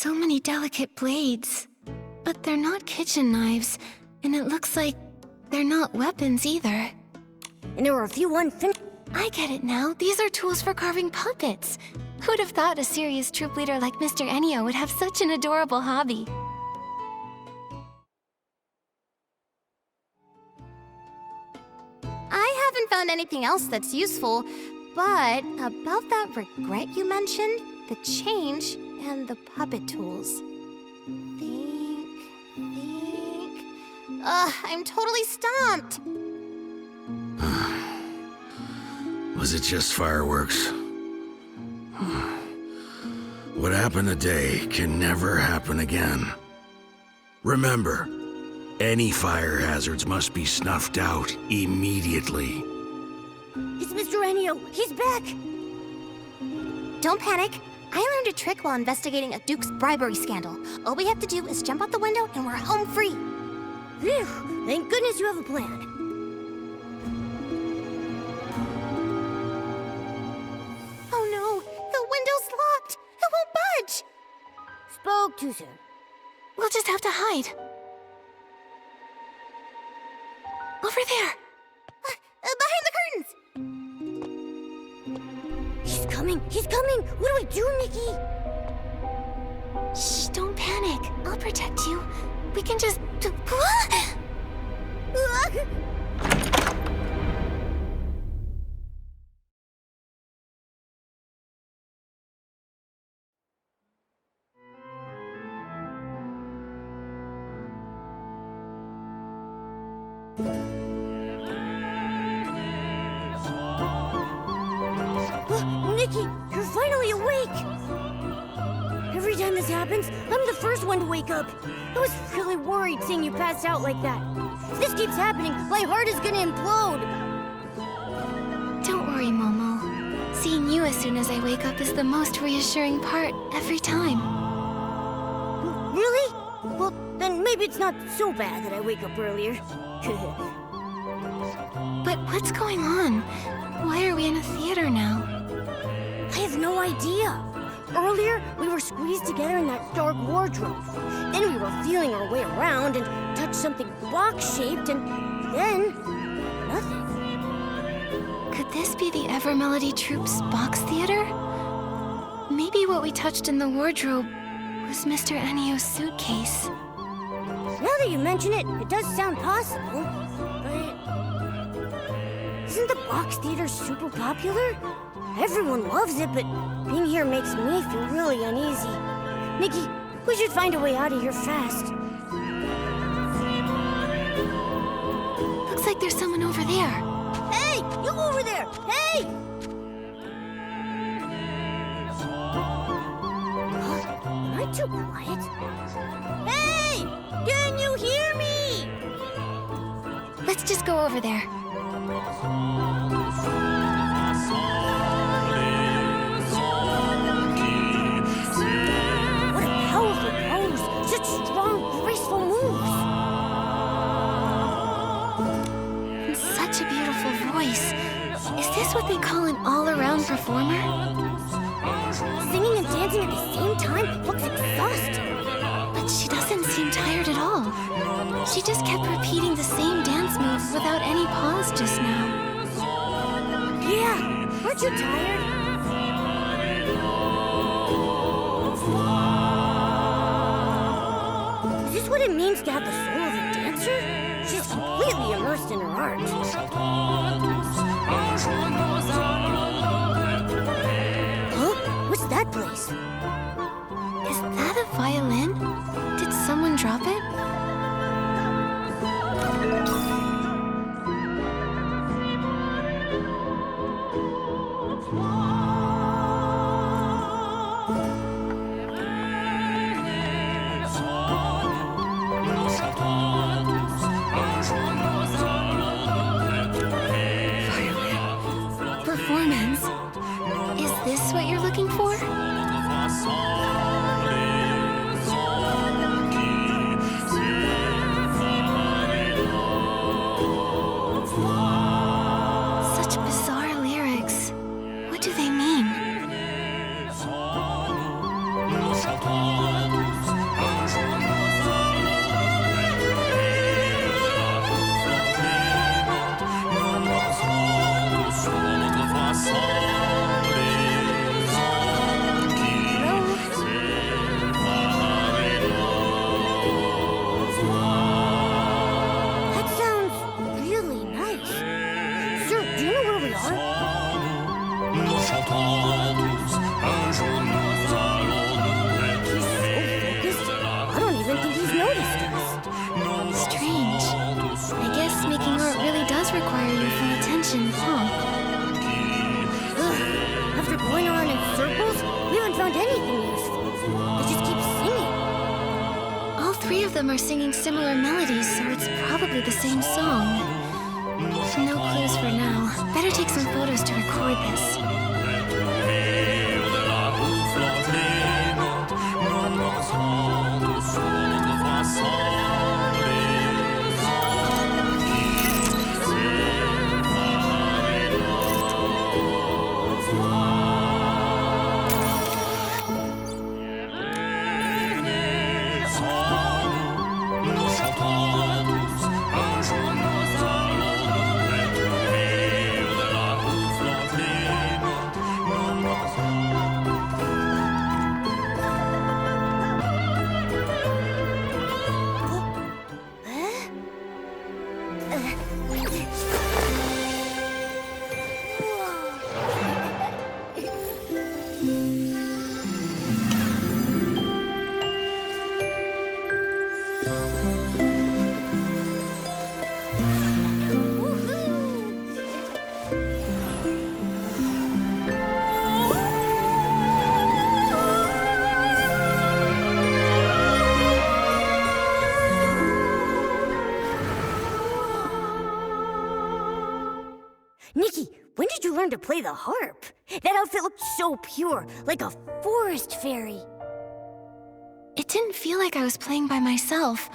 So many delicate blades. But they're not kitchen knives, and it looks like they're not weapons either. And there were a few unfinished. I get it now. These are tools for carving puppets. Who'd have thought a serious troop leader like Mr. Ennio would have such an adorable hobby? I haven't found anything else that's useful, but about that regret you mentioned, the change, and the puppet tools. I'm totally stumped. Was it just fireworks? What happened today can never happen again. Remember, any fire hazards must be snuffed out immediately. It's Mr. Ennio. He's back. Don't panic. I learned a trick while investigating a Duke's bribery scandal. All we have to do is jump out the window and we're home free. Phew, thank goodness you have a plan. Oh no, the window's locked. It won't budge. Spoke too soon. We'll just have to hide. Over there! Behind the curtains! He's coming! He's coming! What do we do, Nikki? Shh, don't panic. I'll protect you. We can just... Nikki, you're finally awake! Every time this happens, I'm the first one to wake up. I was really worried seeing you pass out like that. If this keeps happening, my heart is gonna implode. Don't worry, Momo. Seeing you as soon as I wake up is the most reassuring part every time. Really? Well, then maybe it's not so bad that I wake up earlier. But what's going on? Why are we in a theater now? I have no idea. Earlier, we were squeezed together in that dark wardrobe. Then we were feeling our way around and touched something box-shaped, and then... nothing. Could this be the Evermelody Troupe's box theater? Maybe what we touched in the wardrobe was Mr. Ennio's suitcase. Now that you mention it, it does sound possible, but... isn't the box theater super popular? Everyone loves it, but being here makes me feel really uneasy. Nikki, we should find a way out of here fast. Looks like there's someone over there. Hey! You over there! Hey! Am I too quiet? Hey! Can you hear me? Let's just go over there. What a powerful pose! Such strong, graceful moves! And such a beautiful voice. Is this what they call an all-around performer? Singing and dancing at the same time looks exhausting. But she doesn't seem tired at all. She just kept repeating the same dance move without any pause just now. Yeah, aren't you tired? Is this what it means to have the soul of a dancer? She's completely immersed in her art. Huh? What's that place? Is that a violin? Did someone drop it? Performance. Is this what you're looking for? That sounds really nice. Sir, do you know where we are? He's so focused. I don't even think he's noticed us. Strange. I guess making art really does require your full attention, huh? Ugh. After going around in circles, we haven't found anything useful. They just keep singing. All three of them are singing similar melodies, so it's probably the same song. No clues for now. Better take some photos to record this. Nikki, when did you learn to play the harp? That outfit looked so pure, like a forest fairy. It didn't feel like I was playing by myself.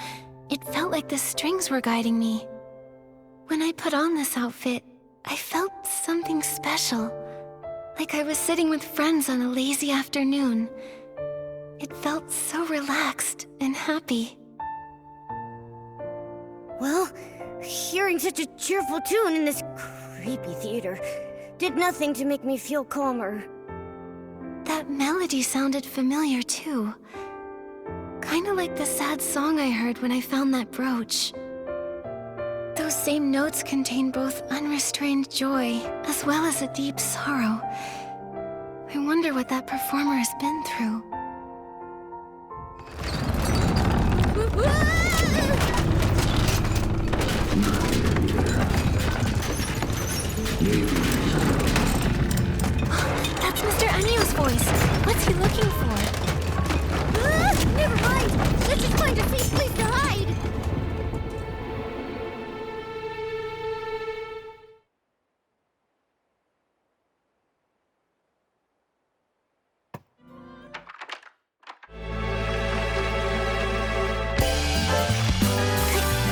It felt like the strings were guiding me. When I put on this outfit, I felt something special. Like I was sitting with friends on a lazy afternoon. It felt so relaxed and happy. Well, hearing such a cheerful tune in this creepy theater did nothing to make me feel calmer. That melody sounded familiar too. Kinda like the sad song I heard when I found that brooch. Those same notes contain both unrestrained joy as well as a deep sorrow. I wonder what that performer has been through. That's Mr. Anio's voice. What's he looking for? Never mind! Let's just find a safe place to hide!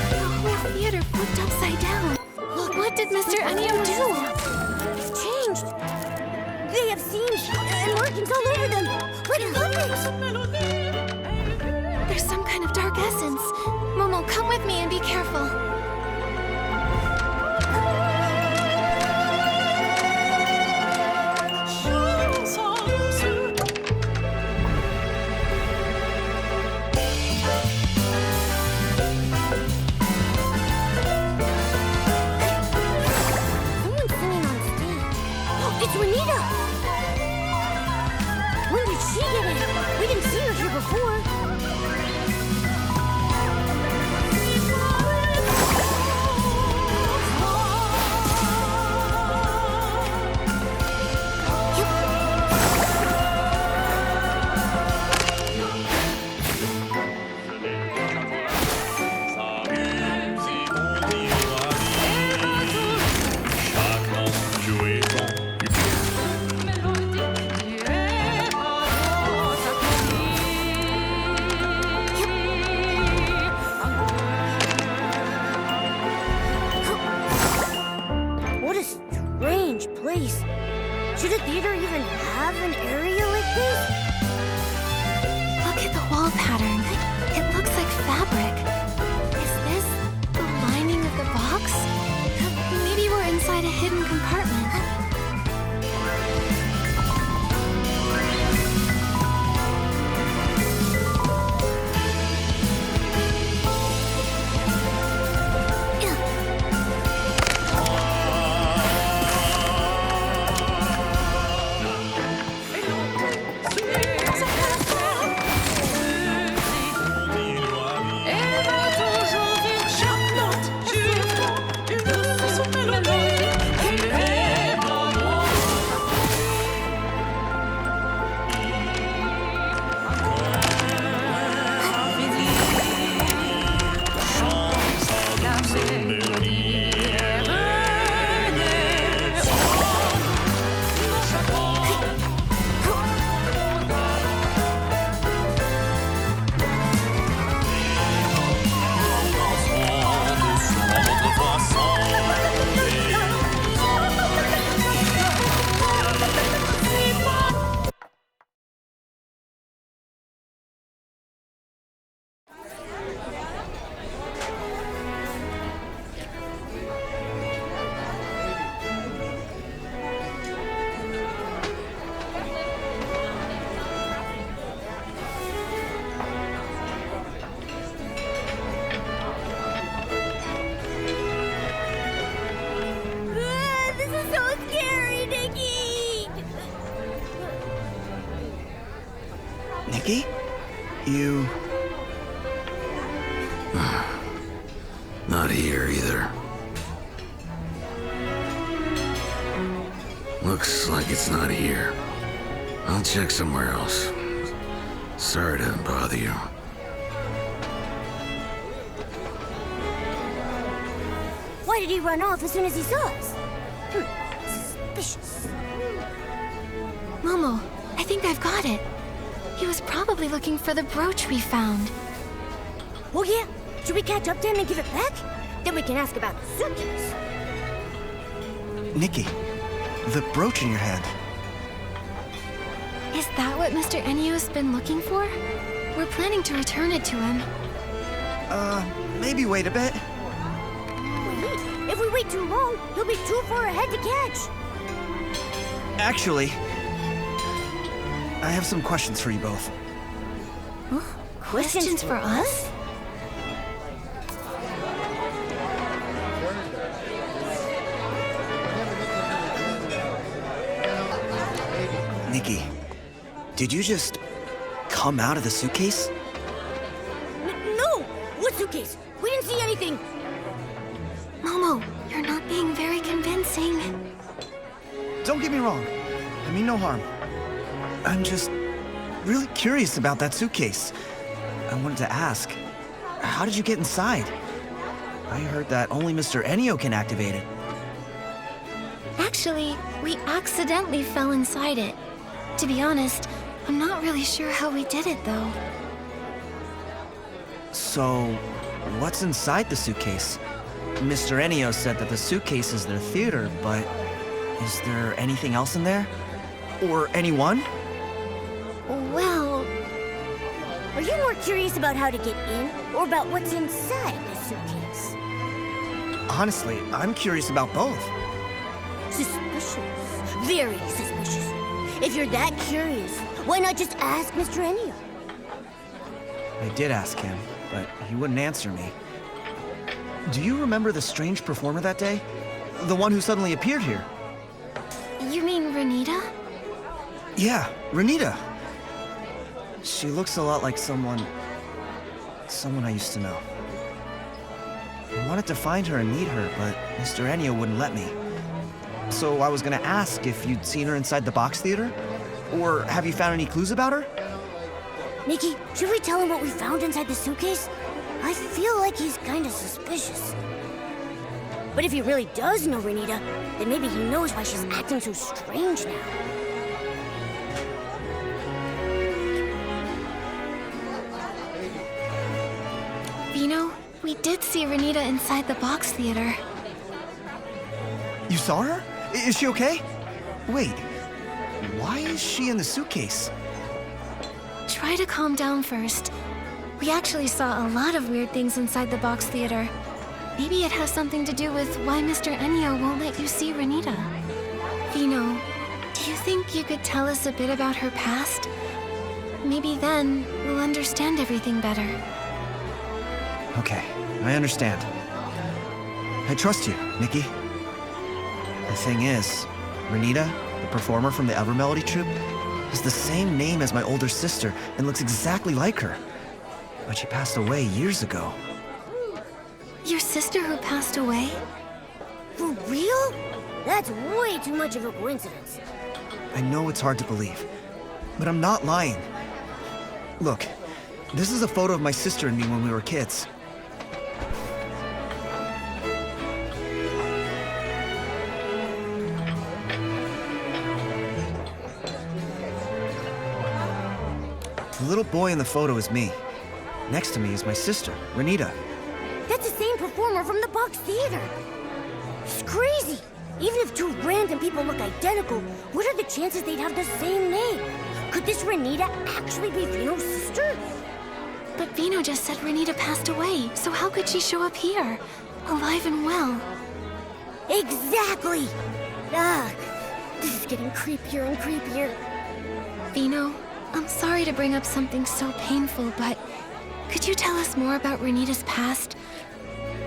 The whole theater flipped upside down. What did Mr. Anio do? It's changed! They have seams and markings all over them! Like puppets! There's some kind of dark essence. Momo, come with me and be careful. Someone's singing on stage. It's Juanita! When did she get in? We didn't see her here before. pattern. It looks like fabric. Is this the lining of the box? Maybe we're inside a hidden compartment. This is so scary, Nikki! Nikki? You... Not here either. Looks like it's not here. I'll check somewhere else. Sorry to bother you. Why did he run off as soon as he saw us? Suspicious. Momo, I think I've got it. He was probably looking for the brooch we found. Oh yeah? Should we catch up to him and give it back? Then we can ask about the suitcase. Nikki, the brooch in your hand. Is that what Mr. Enyo's been looking for? We're planning to return it to him. Maybe wait a bit. Wait, if we wait too long, he'll be too far ahead to catch. Actually, I have some questions for you both. Questions for us? Nikki, did you just come out of the suitcase? No! What suitcase? We didn't see anything. Momo, you're not being very convincing. Don't get me wrong. I mean no harm. I'm just really curious about that suitcase. I wanted to ask, how did you get inside? I heard that only Mr. Enyo can activate it. Actually, we accidentally fell inside it. To be honest, I'm not really sure how we did it, though. So, what's inside the suitcase? Mr. Enyo said that the suitcase is their theater, but is there anything else in there? Or anyone? Well, Are you more curious about how to get in, or about what's inside the suitcase? Honestly, I'm curious about both. Suspicious. Very suspicious. If you're that curious, why not just ask Mr. Enyo? I did ask him, but he wouldn't answer me. Do you remember the strange performer that day? The one who suddenly appeared here? you mean Renita? Yeah, Renita. She looks a lot like someone I used to know. I wanted to find her and meet her, but Mr. Enyo wouldn't let me. So I was gonna ask if you'd seen her inside the box theater? Or have you found any clues about her? Nikki, should we tell him what we found inside the suitcase? I feel like he's kinda suspicious. But if he really does know Renita, then maybe he knows why she's acting so strange now. Vino, we did see Renita inside the box theater. You saw her? Is she okay? Wait, why is she in the suitcase? try to calm down first. We actually saw a lot of weird things inside the box theater. Maybe it has something to do with why Mr. Enyo won't let you see Renita. Vino, do you think you could tell us a bit about her past? Maybe then we'll understand everything better. Okay, I understand. I trust you, Nikki. The thing is, Renita, the performer from the Evermelody troupe, has the same name as my older sister and looks exactly like her. But she passed away years ago. Your sister who passed away? For real? That's way too much of a coincidence. I know it's hard to believe, but I'm not lying. Look, this is a photo of my sister and me when we were kids. The little boy in the photo is me. Next to me is my sister, Renita. That's the same performer from the box theater. It's crazy. Even if two random people look identical, what are the chances they'd have the same name? Could this Renita actually be Vino's sister? But Vino just said Renita passed away, so how could she show up here, alive and well? Exactly! This is getting creepier and creepier. Vino, I'm sorry to bring up something so painful, but could you tell us more about Renita's past?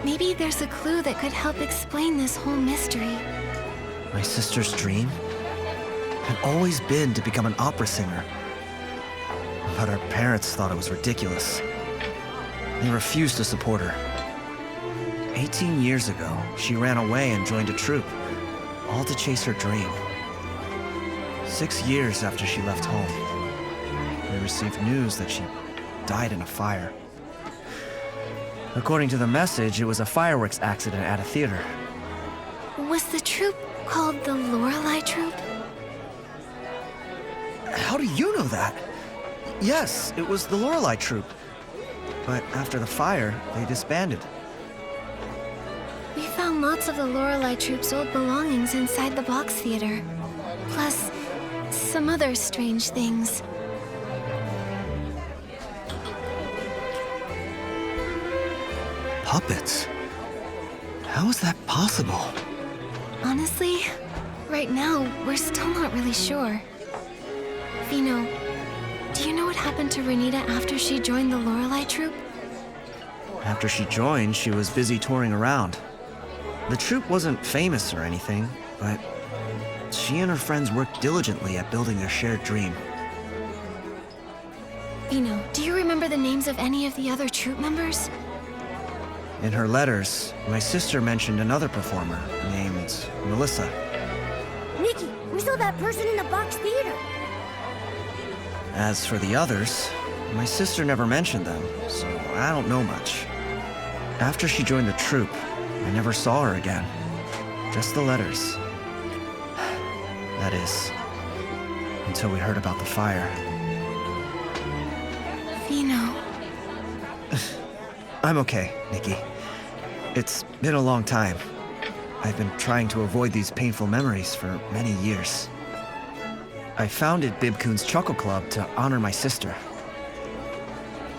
Maybe there's a clue that could help explain this whole mystery. My sister's dream had always been to become an opera singer. But her parents thought it was ridiculous. They refused to support her. 18 years ago, she ran away and joined a troupe, all to chase her dream. 6 years after she left home, we received news that she died in a fire. According to the message, it was a fireworks accident at a theater. Was the troupe called the Lorelei Troupe? How do you know that? Yes, it was the Lorelei troupe. But after the fire, they disbanded. We found lots of the Lorelei Troupe's old belongings inside the box theater. Plus, some other strange things. Puppets? How is that possible? Honestly, right now, we're still not really sure. Vino, do you know what happened to Renita after she joined the Lorelei Troupe? After she joined, she was busy touring around. The troupe wasn't famous or anything, but she and her friends worked diligently at building their shared dream. Vino, do you remember the names of any of the other troupe members? In her letters, my sister mentioned another performer named Melissa. Nikki, we saw that person in the box theater. As for the others, my sister never mentioned them, so I don't know much. After she joined the troupe, I never saw her again. Just the letters. That is, until we heard about the fire. Vino. I'm okay, Nikki. It's been a long time. I've been trying to avoid these painful memories for many years. I founded Bib-kun's Chuckle Club to honor my sister.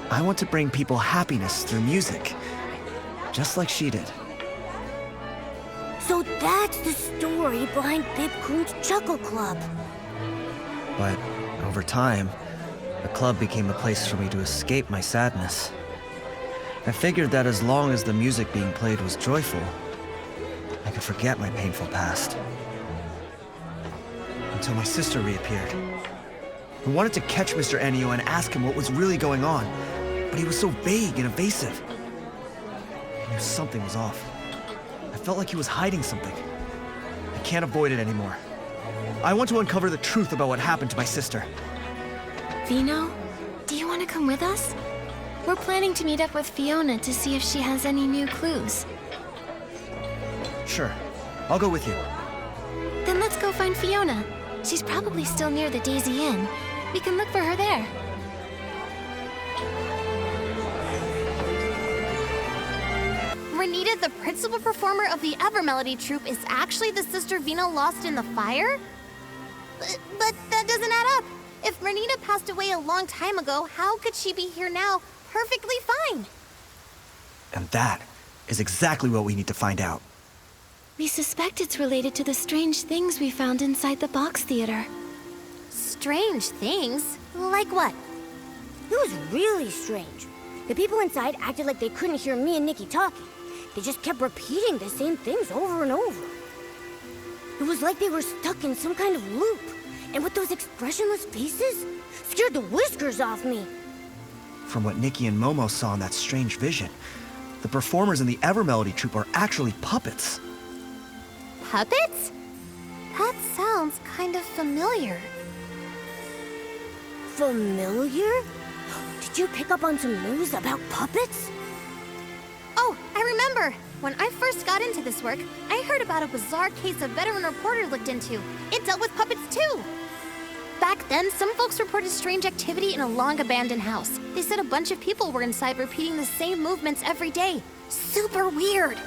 I want to bring people happiness through music, just like she did. So that's the story behind Bib-kun's Chuckle Club. But over time, the club became a place for me to escape my sadness. I figured that as long as the music being played was joyful, I could forget my painful past. Until my sister reappeared. I wanted to catch Mr. Enyo and ask him what was really going on, but he was so vague and evasive. I knew something was off. I felt like he was hiding something. I can't avoid it anymore. I want to uncover the truth about what happened to my sister. Vino, do you want to come with us? We're planning to meet up with Fiona to see if she has any new clues. Sure, I'll go with you. Then let's go find Fiona. She's probably still near the Daisy Inn. We can look for her there. Renita, the principal performer of the Evermelody troupe, is actually the sister Vino lost in the fire? But that doesn't add up. If Renita passed away a long time ago, how could she be here now, perfectly fine? And that is exactly what we need to find out. We suspect it's related to the strange things we found inside the box theater. Strange things? Like what? It was really strange. The people inside acted like they couldn't hear me and Nikki talking. They just kept repeating the same things over and over. It was like they were stuck in some kind of loop. And with those expressionless faces, scared the whiskers off me. From what Nikki and Momo saw in that strange vision, the performers in the Evermelody troupe are actually puppets. Puppets? That sounds kind of familiar. Familiar? Did you pick up on some news about puppets? Oh, I remember! When I first got into this work, I heard about a bizarre case a veteran reporter looked into. It dealt with puppets too! Back then, some folks reported strange activity in a long-abandoned house. They said a bunch of people were inside repeating the same movements every day. Super weird!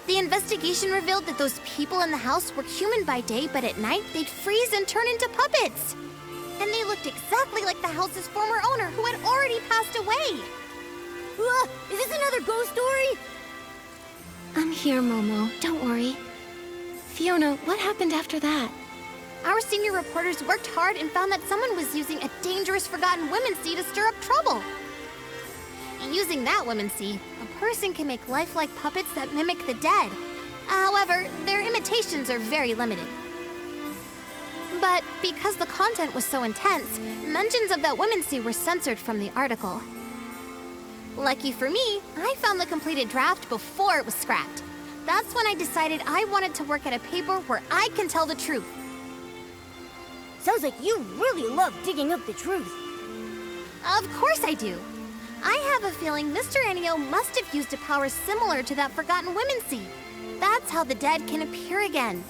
The investigation revealed that those people in the house were human by day, but at night, they'd freeze and turn into puppets! And they looked exactly like the house's former owner, who had already passed away! Is this another ghost story? I'm here, Momo. Don't worry. Fiona, what happened after that? Our senior reporters worked hard and found that someone was using a dangerous forgotten womancy to stir up trouble. Using that womancy, a person can make lifelike puppets that mimic the dead. However, their imitations are very limited. But because the content was so intense, mentions of that womancy were censored from the article. Lucky for me, I found the completed draft before it was scrapped. That's when I decided I wanted to work at a paper where I can tell the truth. Sounds like you really love digging up the truth. Of course I do. I have a feeling Mr. Enio must have used a power similar to that forgotten womancy. That's how the dead can appear again.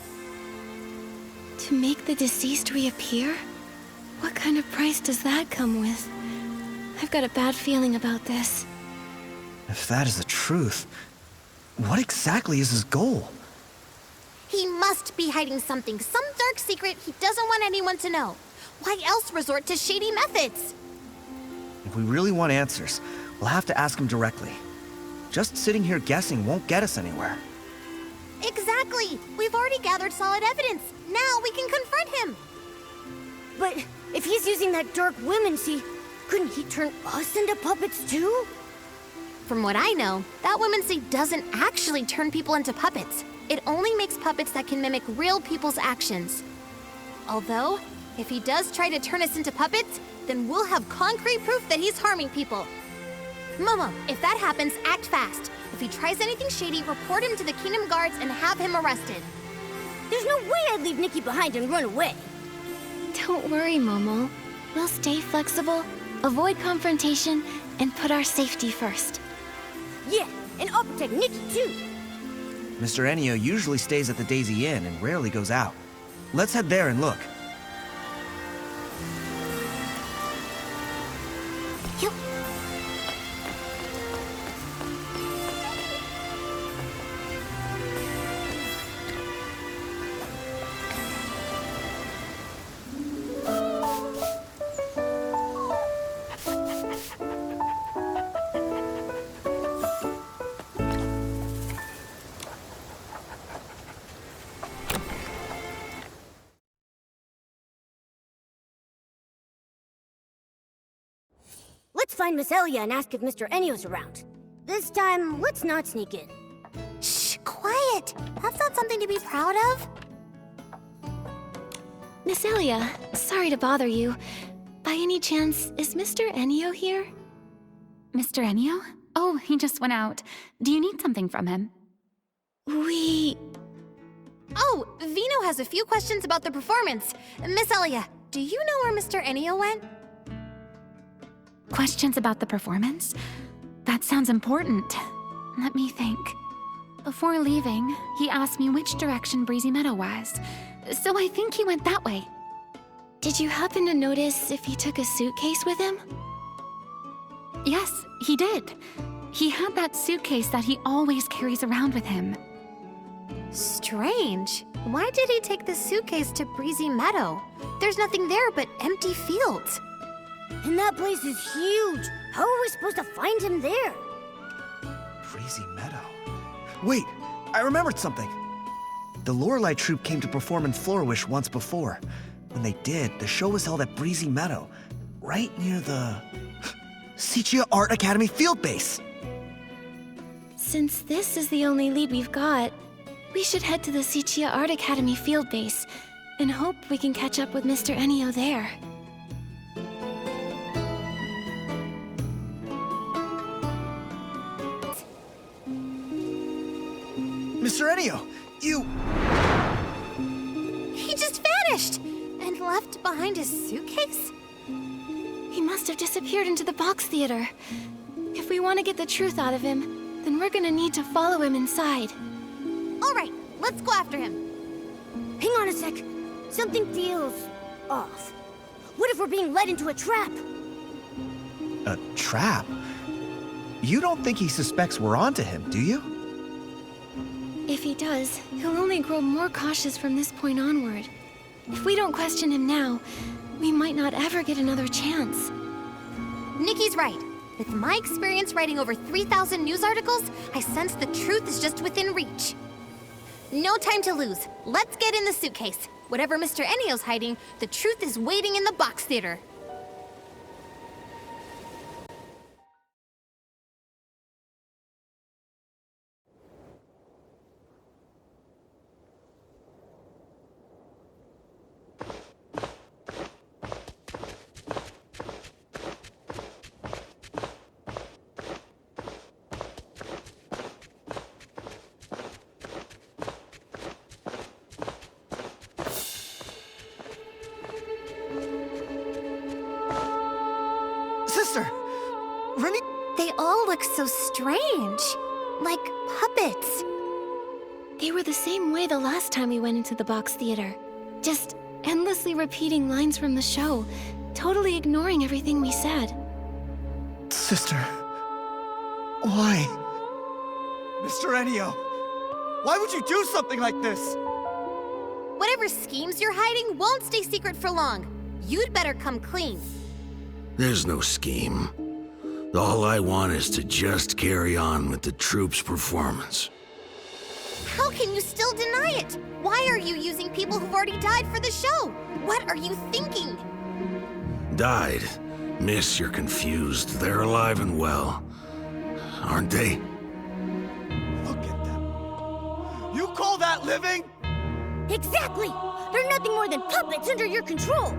To make the deceased reappear? What kind of price does that come with? I've got a bad feeling about this. If that is the truth, what exactly is his goal? He must be hiding something, some dark secret he doesn't want anyone to know. Why else resort to shady methods? If we really want answers, we'll have to ask him directly. Just sitting here guessing won't get us anywhere. Exactly! We've already gathered solid evidence. Now we can confront him! But if he's using that dark womancy, couldn't he turn us into puppets too? From what I know, that womancy doesn't actually turn people into puppets. It only makes puppets that can mimic real people's actions. Although, if he does try to turn us into puppets, then we'll have concrete proof that he's harming people. Momo, if that happens, act fast. If he tries anything shady, report him to the Kingdom Guards and have him arrested. There's no way I'd leave Nikki behind and run away. Don't worry, Momo. We'll stay flexible, avoid confrontation, and put our safety first. Yeah, and I'll protect Nikki too. Mr. Enio usually stays at the Daisy Inn and rarely goes out. Let's head there and look. You... Let's find Miss Elia and ask if Mr. Enio's around. This time, let's not sneak in. Shh, quiet! That's not something to be proud of. Miss Elia, sorry to bother you. By any chance, is Mr. Enio here? Mr. Enio? Oh, he just went out. Do you need something from him? Oh, Vino has a few questions about the performance. Miss Elia, do you know where Mr. Enio went? Questions about the performance? That sounds important. Let me think. Before leaving, he asked me which direction Breezy Meadow was. So I think he went that way. Did you happen to notice if he took a suitcase with him? Yes, he did. He had that suitcase that he always carries around with him. Strange. Why did he take the suitcase to Breezy Meadow? There's nothing there but empty fields. And that place is huge. How are we supposed to find him there? Breezy Meadow. Wait, I remembered something. The Lorelei troupe came to perform in Flourish once before. When they did, the show was held at Breezy Meadow, right near the Sichia Art Academy field base. Since this is the only lead we've got, we should head to the Sichia Art Academy field base and hope we can catch up with Mr. Ennio there. Mr. Ennio, you... He just vanished and left behind his suitcase? He must have disappeared into the box theater. If we want to get the truth out of him, then we're gonna need to follow him inside. All right, let's go after him. Hang on a sec. Something feels off. What if we're being led into a trap? A trap? You don't think he suspects we're onto him, do you? If he does, he'll only grow more cautious from this point onward. If we don't question him now, we might not ever get another chance. Nikki's right. With my experience writing over 3,000 news articles, I sense the truth is just within reach. No time to lose. Let's get in the suitcase. Whatever Mr. Ennio's hiding, the truth is waiting in the box theater. Sister! Rennie... They all look so strange. Like puppets. They were the same way the last time we went into the box theater. Just endlessly repeating lines from the show, totally ignoring everything we said. Sister... Why? Mr. Ennio! Why would you do something like this? Whatever schemes you're hiding won't stay secret for long. You'd better come clean. There's no scheme. All I want is to just carry on with the troupe's performance. How can you still deny it? Why are you using people who've already died for the show? What are you thinking? Died? Miss, you're confused. They're alive and well. Aren't they? Look at them. You call that living? Exactly! They're nothing more than puppets under your control!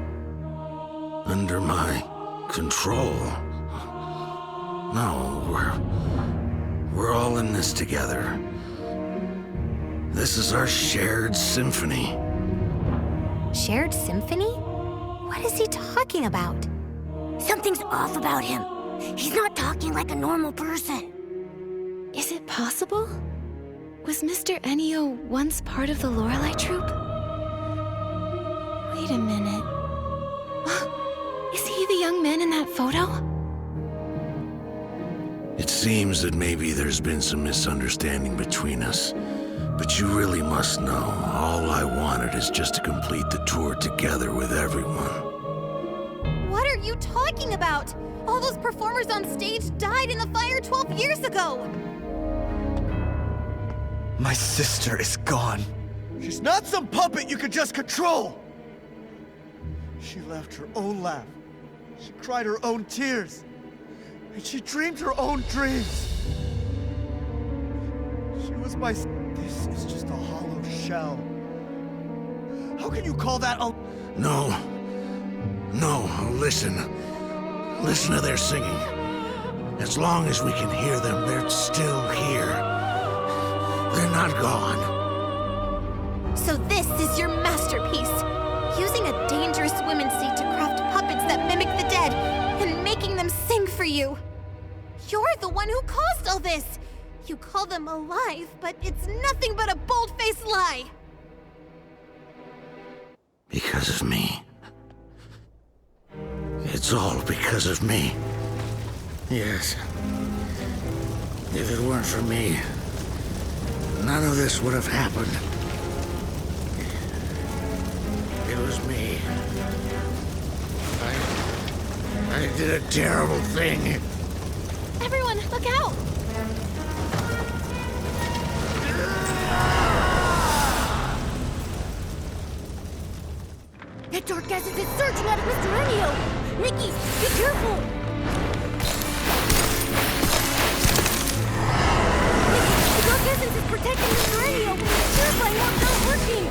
Under my control? No, we're all in this together. This is our shared symphony. Shared symphony? What is he talking about? Something's off about him. He's not talking like a normal person. Is it possible? Was Mr. Ennio once part of the Lorelei troupe? Wait a minute. Is he the young man in that photo? It seems that maybe there's been some misunderstanding between us. But you really must know, all I wanted is just to complete the tour together with everyone. What are you talking about? All those performers on stage died in the fire 12 years ago! My sister is gone. She's not some puppet you could just control! She left her own laugh. She cried her own tears. And she dreamed her own dreams. She was my... This is just a hollow shell. How can you call that a... No, listen. Listen to their singing. As long as we can hear them, they're still here. They're not gone. So this is your masterpiece. Using a dangerous women's seed to craft puppets that mimic the dead and making them sing for you. You're the one who caused all this. You call them alive, but it's nothing but a bold-faced lie. Because of me. It's all because of me. Yes. If it weren't for me, none of this would have happened. It was me. I did a terrible thing. Everyone, look out! That dark essence is surging out of Mr. Enio! Nikki, be careful! Nikki, the dark essence is protecting Mr. Enio, but it's terrifying how it's not working!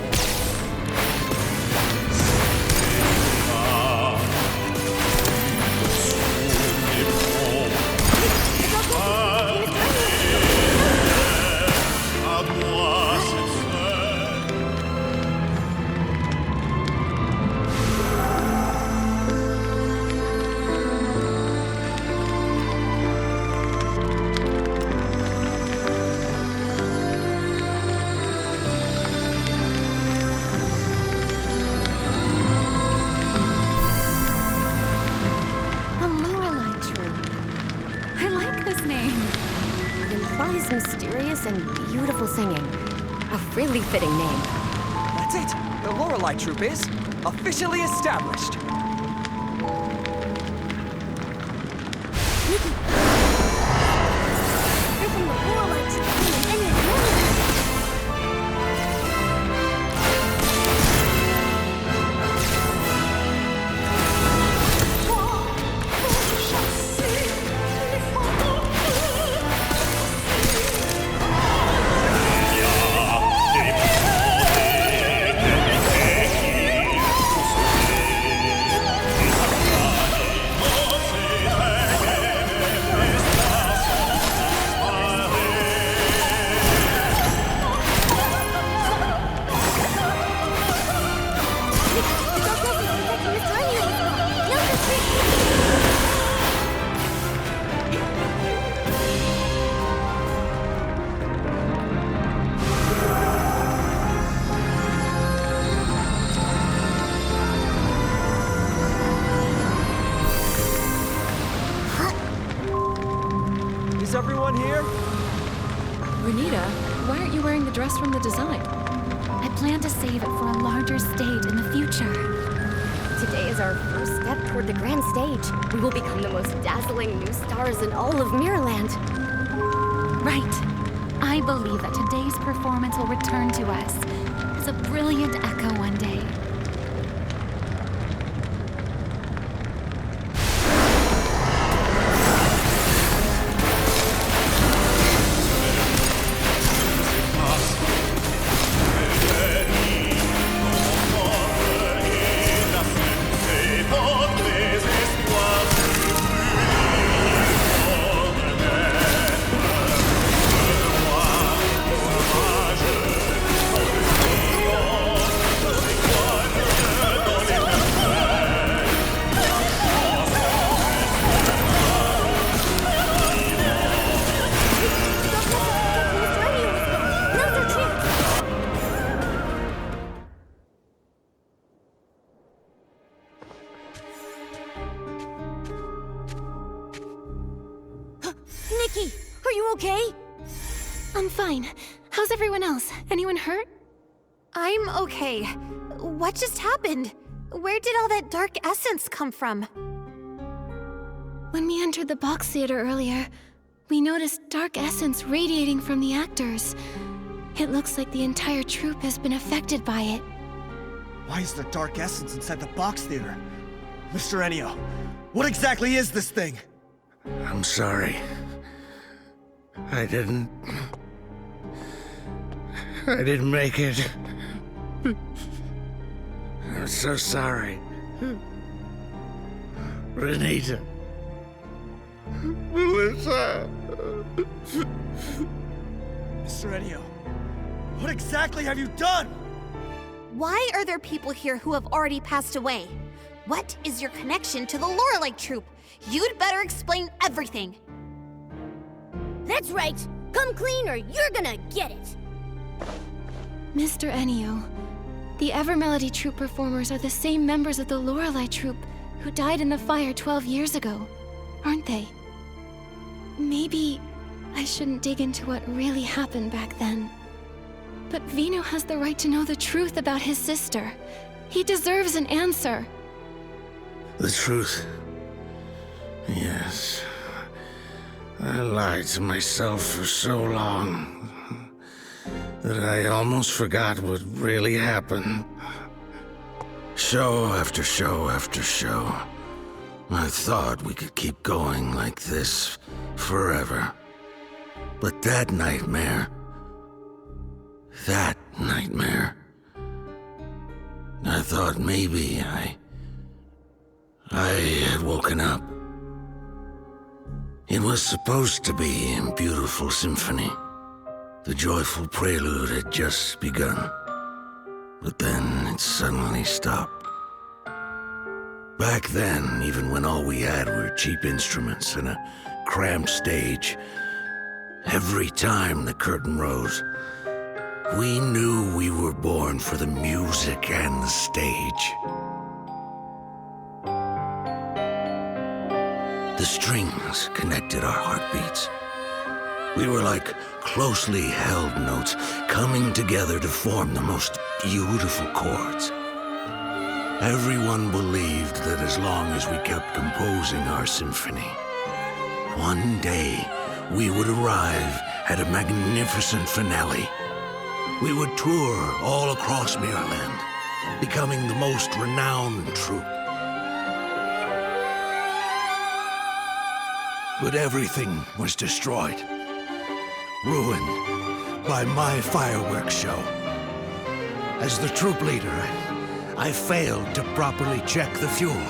Mysterious and beautiful singing. A really fitting name. That's it! The Lorelei Troupe is officially established! Nikki! They're from the Lorelei Troupe and Enio's Lorelei! Is everyone here? Renita, why aren't you wearing the dress from the design? I plan to save it for a larger stage in the future. Today is our first step toward the grand stage. We will become the most dazzling new stars in all of Mirrorland. Right. I believe that today's performance will return to us as a brilliant echo one day. Nikki, are you okay? I'm fine. How's everyone else? Anyone hurt? I'm okay. What just happened? Where did all that dark essence come from? When we entered the box theater earlier, we noticed dark essence radiating from the actors. It looks like the entire troupe has been affected by it. Why is there dark essence inside the box theater? Mr. Enio, what exactly is this thing? I'm sorry. I didn't make it. I'm so sorry. Renita. Melissa. Mr. Enio, what exactly have you done? Why are there people here who have already passed away? What is your connection to the Lorelei Troupe? You'd better explain everything. That's right! Come clean or you're gonna get it! Mr. Enio, the Evermelody Troupe performers are the same members of the Lorelei Troupe who died in the fire 12 years ago, aren't they? Maybe I shouldn't dig into what really happened back then. But Vino has the right to know the truth about his sister. He deserves an answer. The truth? Yes. I lied to myself for so long that I almost forgot what really happened. Show after show after show. I thought we could keep going like this forever. But that nightmare, I thought maybe I had woken up. It was supposed to be a beautiful symphony. The joyful prelude had just begun. But then it suddenly stopped. Back then, even when all we had were cheap instruments and a cramped stage, every time the curtain rose, we knew we were born for the music and the stage. The strings connected our heartbeats. We were like closely held notes coming together to form the most beautiful chords. Everyone believed that as long as we kept composing our symphony, one day we would arrive at a magnificent finale. We would tour all across Mirrorland, becoming the most renowned troupe. But everything was destroyed, ruined by my fireworks show. As the troop leader, I failed to properly check the fuel,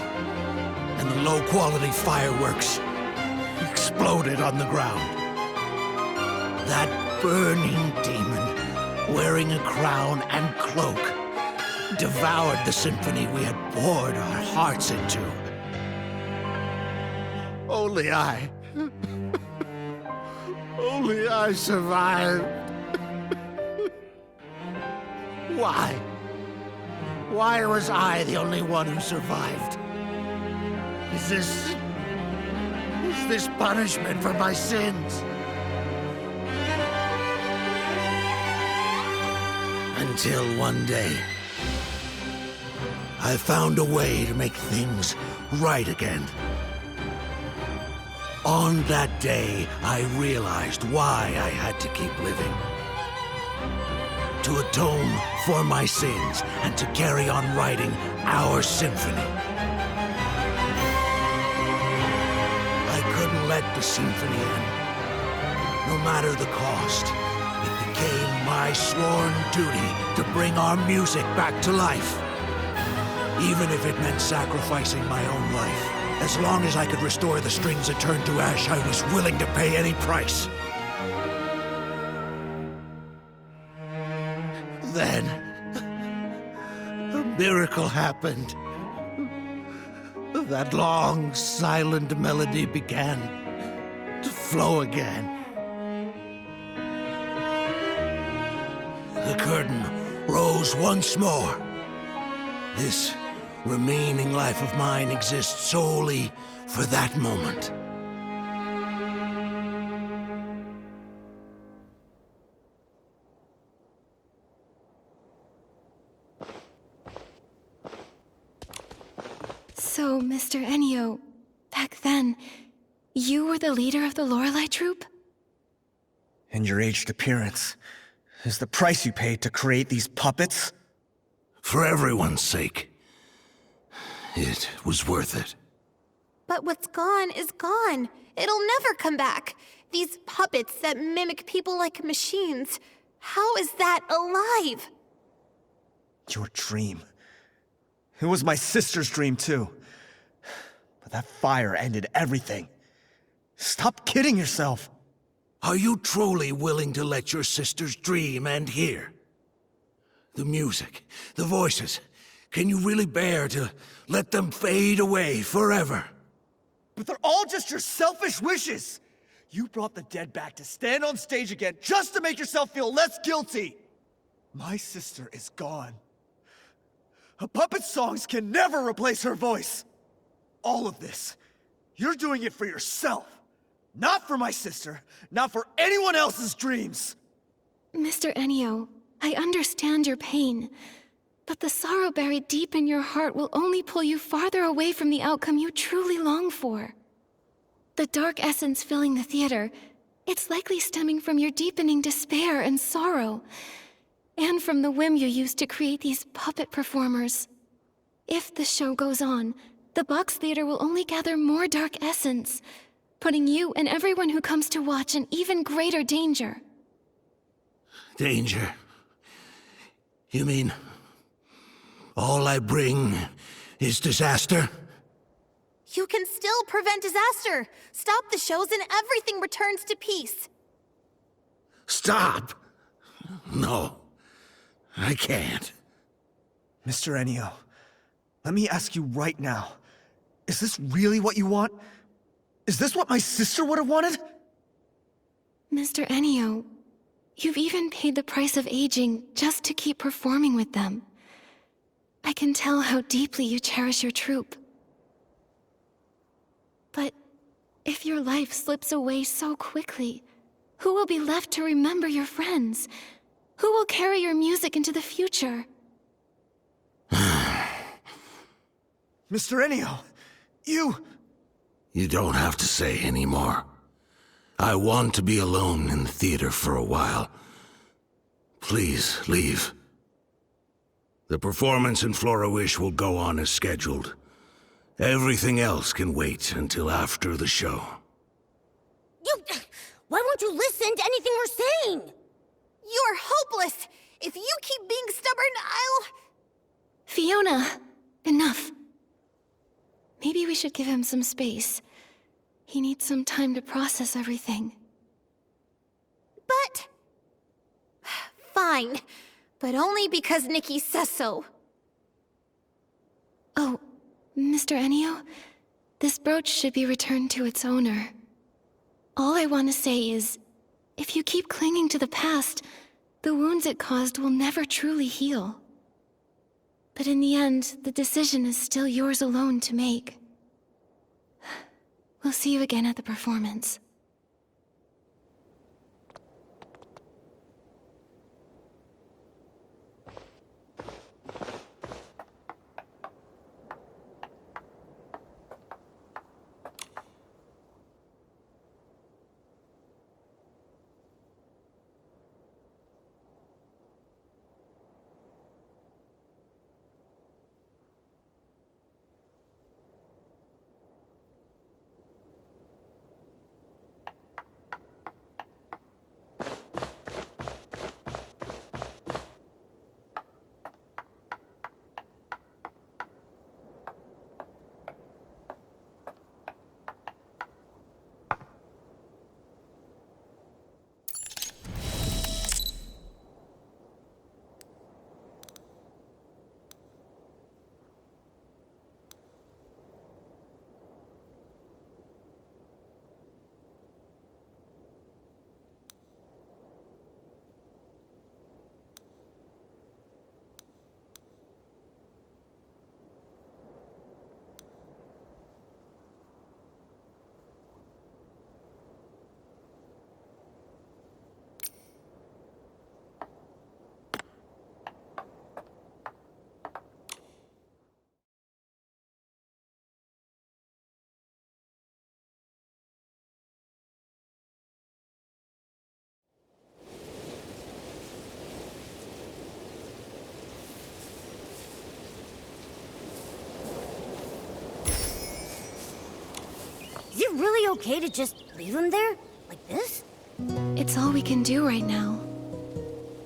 and the low-quality fireworks exploded on the ground. That burning demon, wearing a crown and cloak, devoured the symphony we had poured our hearts into. Only I survived. Why? Why was I the only one who survived? Is this punishment for my sins? Until one day, I found a way to make things right again. On that day, I realized why I had to keep living. To atone for my sins and to carry on writing our symphony. I couldn't let the symphony end, no matter the cost. It became my sworn duty to bring our music back to life. Even if it meant sacrificing my own life. As long as I could restore the strings that turned to ash, I was willing to pay any price. Then, a miracle happened. That long, silent melody began to flow again. The curtain rose once more. This remaining life of mine exists solely for that moment. So, Mr. Ennio, back then, you were the leader of the Lorelei troupe? And your aged appearance is the price you paid to create these puppets? For everyone's sake, it was worth it. But what's gone is gone. It'll never come back. These puppets that mimic people like machines. How is that alive? Your dream. It was my sister's dream, too. But that fire ended everything. Stop kidding yourself. Are you truly willing to let your sister's dream end here? The music, the voices, can you really bear to let them fade away forever? But they're all just your selfish wishes. You brought the dead back to stand on stage again just to make yourself feel less guilty. My sister is gone. A puppet's songs can never replace her voice. All of this, you're doing it for yourself. Not for my sister, not for anyone else's dreams. Mr. Ennio, I understand your pain, but the sorrow buried deep in your heart will only pull you farther away from the outcome you truly long for. The dark essence filling the theater, it's likely stemming from your deepening despair and sorrow, and from the whim you used to create these puppet performers. If the show goes on, the box theater will only gather more dark essence, putting you and everyone who comes to watch in even greater danger. Danger? You mean all I bring is disaster? You can still prevent disaster. Stop the shows and everything returns to peace. Stop! No, I can't. Mr. Enio, let me ask you right now. Is this really what you want? Is this what my sister would have wanted? Mr. Enio, you've even paid the price of aging just to keep performing with them. I can tell how deeply you cherish your troupe. But if your life slips away so quickly, who will be left to remember your friends? Who will carry your music into the future? Mr. Enio, you don't have to say any more. I want to be alone in the theater for a while. Please, leave. The performance in Flora Wish will go on as scheduled. Everything else can wait until after the show. Why won't you listen to anything we're saying? You're hopeless. If you keep being stubborn, I'll... Fiona, enough. Maybe we should give him some space. He needs some time to process everything. But... Fine. But only because Nikki says so. Oh, Mr. Enio, this brooch should be returned to its owner. All I want to say is, if you keep clinging to the past, the wounds it caused will never truly heal. But in the end, the decision is still yours alone to make. We'll see you again at the performance. Is it really okay to just leave him there? Like this? It's all we can do right now.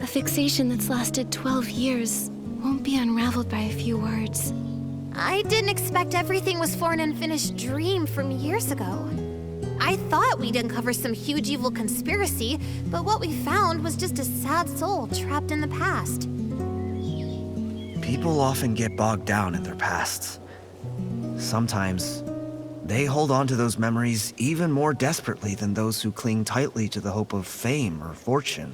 A fixation that's lasted 12 years won't be unraveled by a few words. I didn't expect everything was for an unfinished dream from years ago. I thought we'd uncover some huge evil conspiracy, but what we found was just a sad soul trapped in the past. People often get bogged down in their pasts. Sometimes, they hold on to those memories even more desperately than those who cling tightly to the hope of fame or fortune.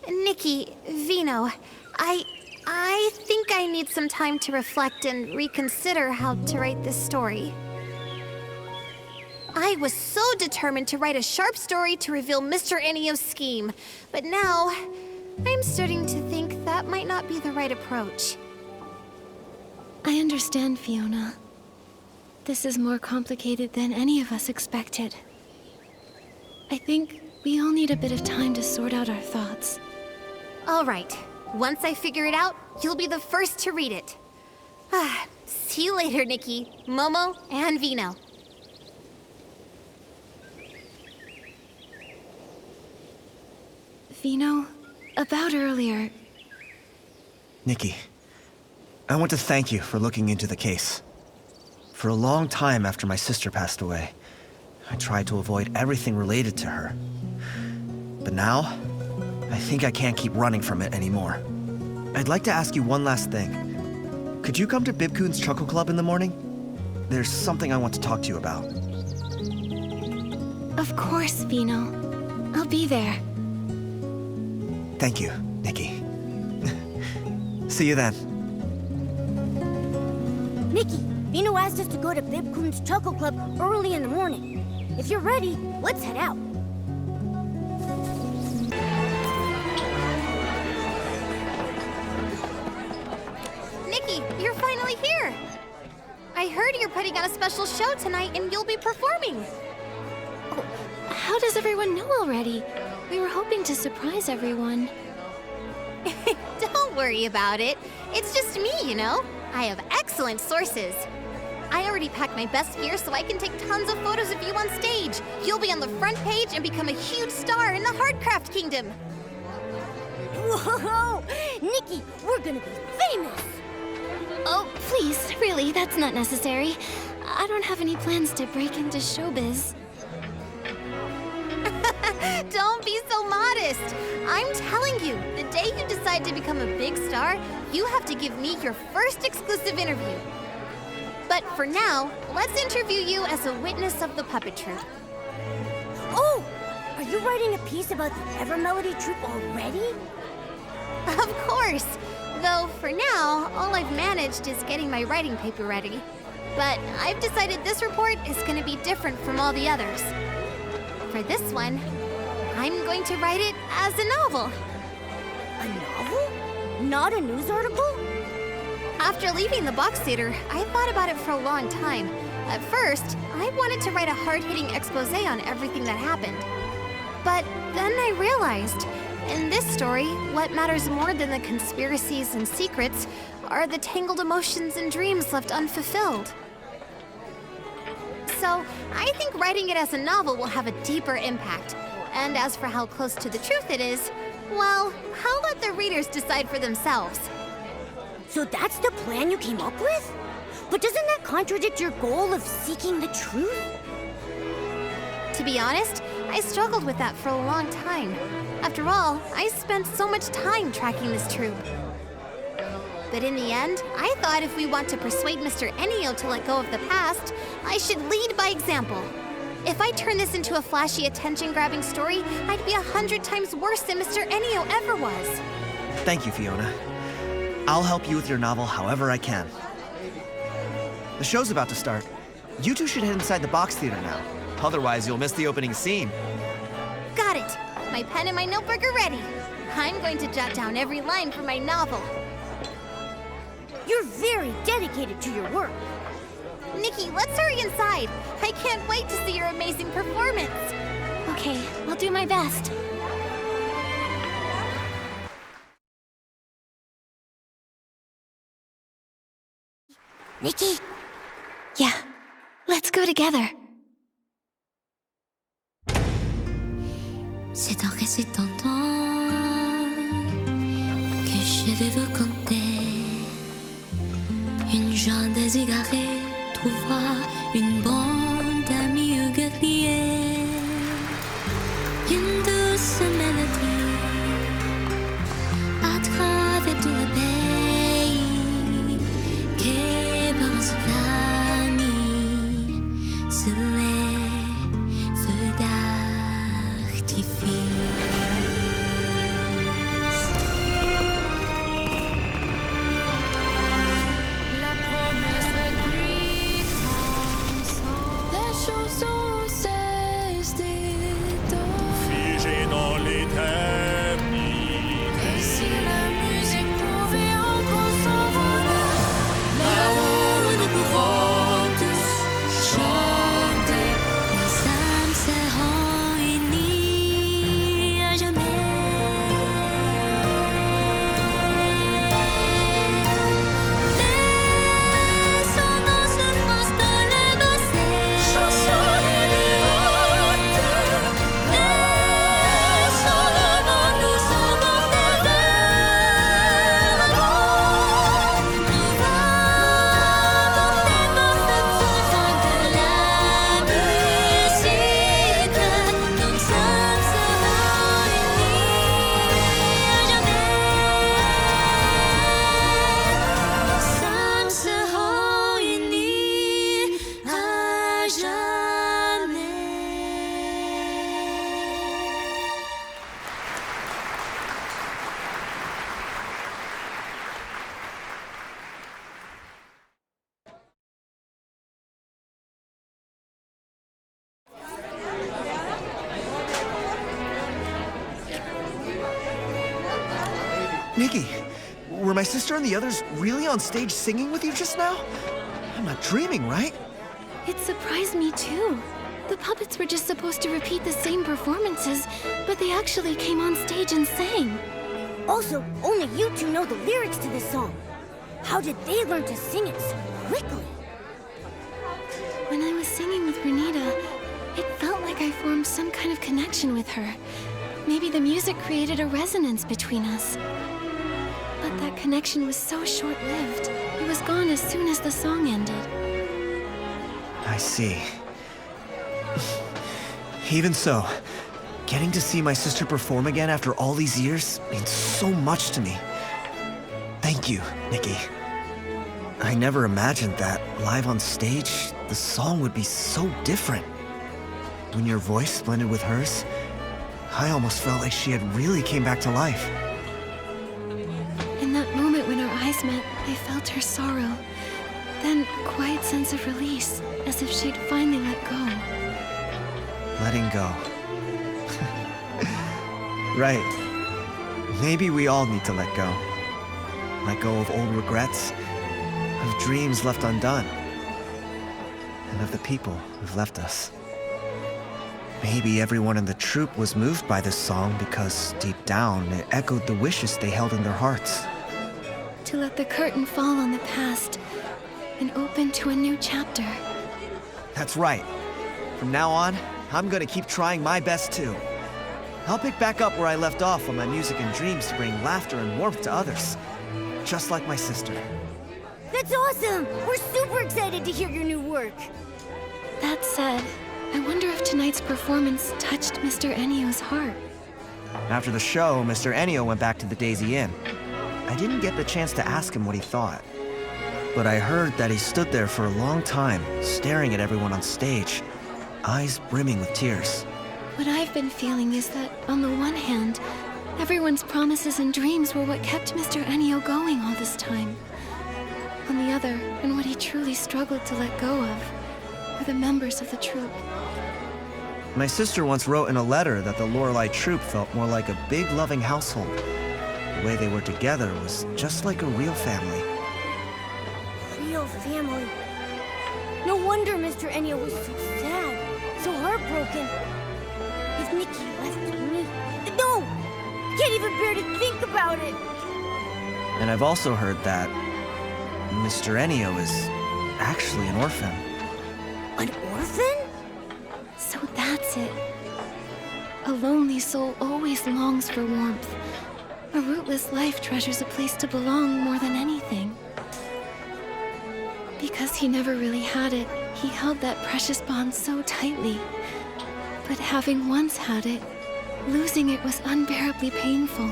Nikki, Vino, I think I need some time to reflect and reconsider how to write this story. I I was so determined to write a sharp story to reveal Mr. Enio's scheme. But now, I'm starting to think that might not be the right approach. I understand, Fiona. This is more complicated than any of us expected. I think we all need a bit of time to sort out our thoughts. All right. Once I figure it out, you'll be the first to read it. See you later, Nikki, Momo, and Vino. Vino, about earlier, Nikki, I want to thank you for looking into the case. For a long time after my sister passed away, I tried to avoid everything related to her. But now, I think I can't keep running from it anymore. I'd like to ask you one last thing. Could you come to Bibcoon's Chuckle Club in the morning? There's something I want to talk to you about. of course, Vino. I'll be there. Thank you, Nikki. See you then. Nikki, Vino asked us to go to Bibcoon's Chuckle Club early in the morning. If you're ready, let's head out. Nikki, you're finally here! I heard you're putting on a special show tonight and you'll be performing. Oh, how does everyone know already? We were hoping to surprise everyone. Don't worry about it. It's just me, you know? I have excellent sources. I already packed my best gear so I can take tons of photos of you on stage. You'll be on the front page and become a huge star in the Hardcraft Kingdom. Whoa! Nikki, we're gonna be famous! Oh, please, really, that's not necessary. I don't have any plans to break into showbiz. Don't be so modest. I'm telling you, the day you decide to become a big star, you have to give me your first exclusive interview. But for now, let's interview you as a witness of the puppet troupe. Oh! Are you writing a piece about the Evermelody troupe already? Of course. Though for now, all I've managed is getting my writing paper ready. But I've decided this report is going to be different from all the others. For this one, I'm going to write it as a novel. A novel? Not a news article? After leaving the box theater, I thought about it for a long time. At first, I wanted to write a hard-hitting expose on everything that happened. But then I realized, in this story, what matters more than the conspiracies and secrets are the tangled emotions and dreams left unfulfilled. So, I think writing it as a novel will have a deeper impact. And as for how close to the truth it is, well, I'll let the readers decide for themselves. So that's the plan you came up with? But doesn't that contradict your goal of seeking the truth? To be honest, I struggled with that for a long time. After all, I spent so much time tracking this troupe. But in the end, I thought if we want to persuade Mr. Enio to let go of the past, I should lead by example. If I turn this into a flashy, attention-grabbing story, I'd be 100 times worse than Mr. Enio ever was. Thank you, Fiona. I'll help you with your novel however I can. The show's about to start. You two should head inside the box theater now. Otherwise, you'll miss the opening scene. Got it. My pen and my notebook are ready. I'm going to jot down every line from my novel. You're very dedicated to your work. Nikki, let's hurry inside. I can't wait to see your amazing performance. Okay, I'll do my best. Nikki? Yeah, let's go together. C'est en récitant que je vais vous conter. Une jeune déségarée trouvera une bande d'amis guerriers. Une douce mélodie à travers tout le pays qui pense d'amis sous les feux d'artifice. La promesse du temps Et si la musique pouvait encore s'envoler, là-haut nous pouvons tous chanter. Les âmes seront unies à jamais. Laissons nos enfants dans les bassins, chansons les léotes. Laissons le monde nous emporter vers le monde. Nous allons porter nos enfants de la musique. Nos âmes seront unies à jamais. Nos âmes seront unies à jamais. Nikki, were my sister and the others really on stage singing with you just now? I'm not dreaming, right? It surprised me too. The puppets were just supposed to repeat the same performances, but they actually came on stage and sang. Also, only you two know the lyrics to this song. How did they learn to sing it so quickly? When I was singing with Renita, it felt like I formed some kind of connection with her. Maybe the music created a resonance between us. But that connection was so short-lived. It was gone as soon as the song ended. I see. Even so, getting to see my sister perform again after all these years means so much to me. Thank you, Nikki. I never imagined that, live on stage, the song would be so different. When your voice blended with hers, I almost felt like she had really came back to life. In that moment when our eyes met, I felt her sorrow. Then a quiet sense of release, as if she'd finally let go. Letting go. Right. Maybe we all need to let go. Let go of old regrets, of dreams left undone, and of the people who've left us. Maybe everyone in the troupe was moved by this song because, deep down, it echoed the wishes they held in their hearts. To let the curtain fall on the past and open to a new chapter. That's right. From now on, I'm gonna keep trying my best too. I'll pick back up where I left off on my music and dreams to bring laughter and warmth to others. Just like my sister. That's awesome! We're super excited to hear your new work. That said, I wonder if tonight's performance touched Mr. Ennio's heart. After the show, Mr. Ennio went back to the Daisy Inn. I didn't get the chance to ask him what he thought. But I heard that he stood there for a long time, staring at everyone on stage, eyes brimming with tears. What I've been feeling is that, on the one hand, everyone's promises and dreams were what kept Mr. Ennio going all this time. On the other, and what he truly struggled to let go of, were the members of the troupe. My sister once wrote in a letter that the Lorelei troupe felt more like a big, loving household. The way they were together was just like a real family. Real family. No wonder Mr. Ennio was so sad, so heartbroken. If Nikki left me... No! I can't even bear to think about it! And I've also heard that Mr. Ennio is actually an orphan. An orphan? So that's it. A lonely soul always longs for warmth. A rootless life treasures a place to belong more than anything. Because he never really had it, he held that precious bond so tightly. But having once had it, losing it was unbearably painful.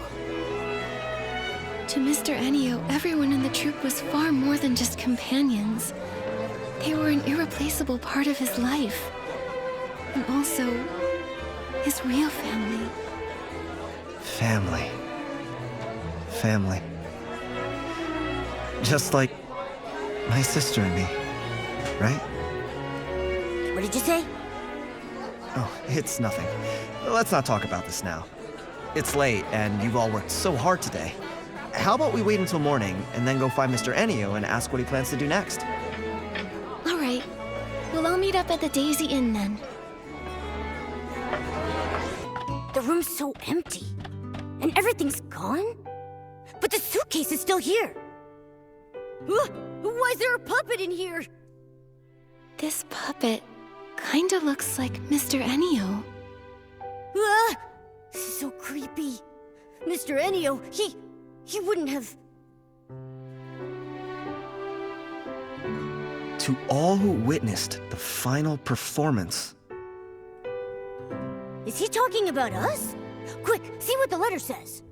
To Mr. Ennio, everyone in the troupe was far more than just companions. They were an irreplaceable part of his life. And also, his real family. Family. Family. Just like my sister and me, right? What did you say? Oh, it's nothing. Let's not talk about this now. It's late, and you've all worked so hard today. How about we wait until morning, and then go find Mr. Ennio and ask what he plans to do next? All right. We'll all meet up at the Daisy Inn then. The room's so empty. And everything's gone? But the suitcase is still here. Why is there a puppet in here? This puppet kinda looks like Mr. Ennio. This is so creepy. Mr. Ennio, he wouldn't have... To all who witnessed the final performance. Is he talking about us? Quick, see what the letter says.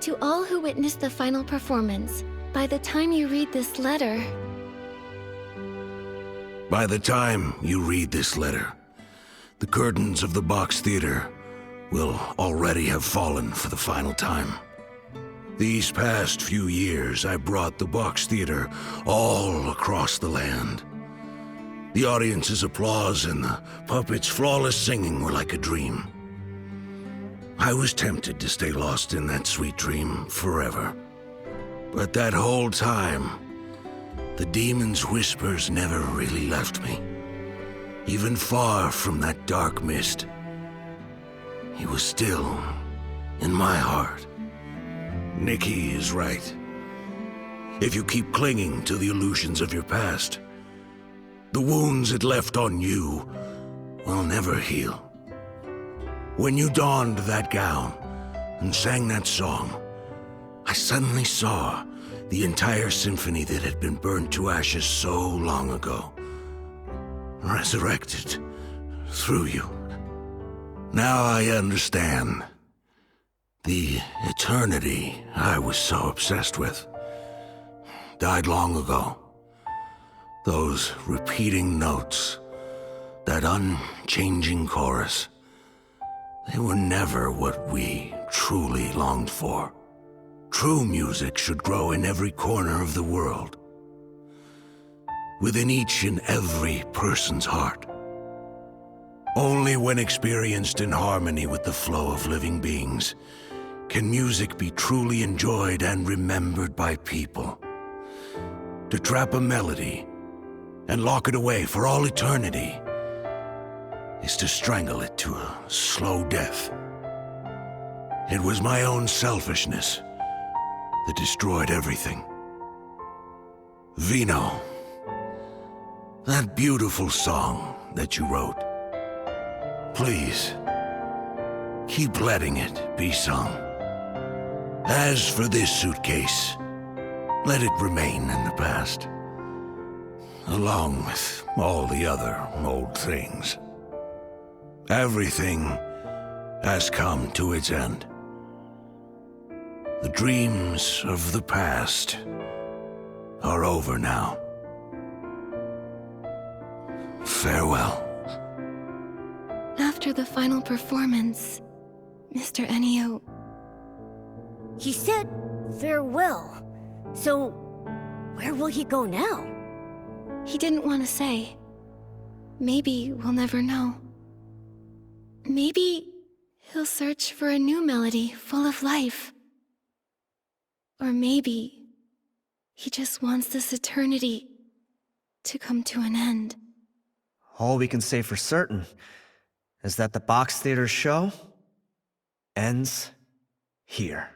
To all who witnessed the final performance, by the time you read this letter... By the time you read this letter, the curtains of the box theater will already have fallen for the final time. These past few years, I brought the box theater all across the land. The audience's applause and the puppets' flawless singing were like a dream. I was tempted to stay lost in that sweet dream forever. But that whole time, the demon's whispers never really left me. Even far from that dark mist, he was still in my heart. Nikki is right. If you keep clinging to the illusions of your past, the wounds it left on you will never heal. When you donned that gown and sang that song, I suddenly saw the entire symphony that had been burned to ashes so long ago, resurrected through you. Now I understand. The eternity I was so obsessed with died long ago. Those repeating notes, that unchanging chorus, they were never what we truly longed for. True music should grow in every corner of the world, within each and every person's heart. Only when experienced in harmony with the flow of living beings can music be truly enjoyed and remembered by people. To trap a melody and lock it away for all eternity is to strangle it to a slow death. It was my own selfishness that destroyed everything. Vino, that beautiful song that you wrote, please, keep letting it be sung. As for this suitcase, let it remain in the past, along with all the other old things. Everything has come to its end. The dreams of the past are over now. Farewell. After the final performance, Mr. Ennio... He said farewell. So, where will he go now? He didn't want to say. Maybe we'll never know. Maybe he'll search for a new melody full of life. Or maybe he just wants this eternity to come to an end. All we can say for certain is that the Box Theater show ends here.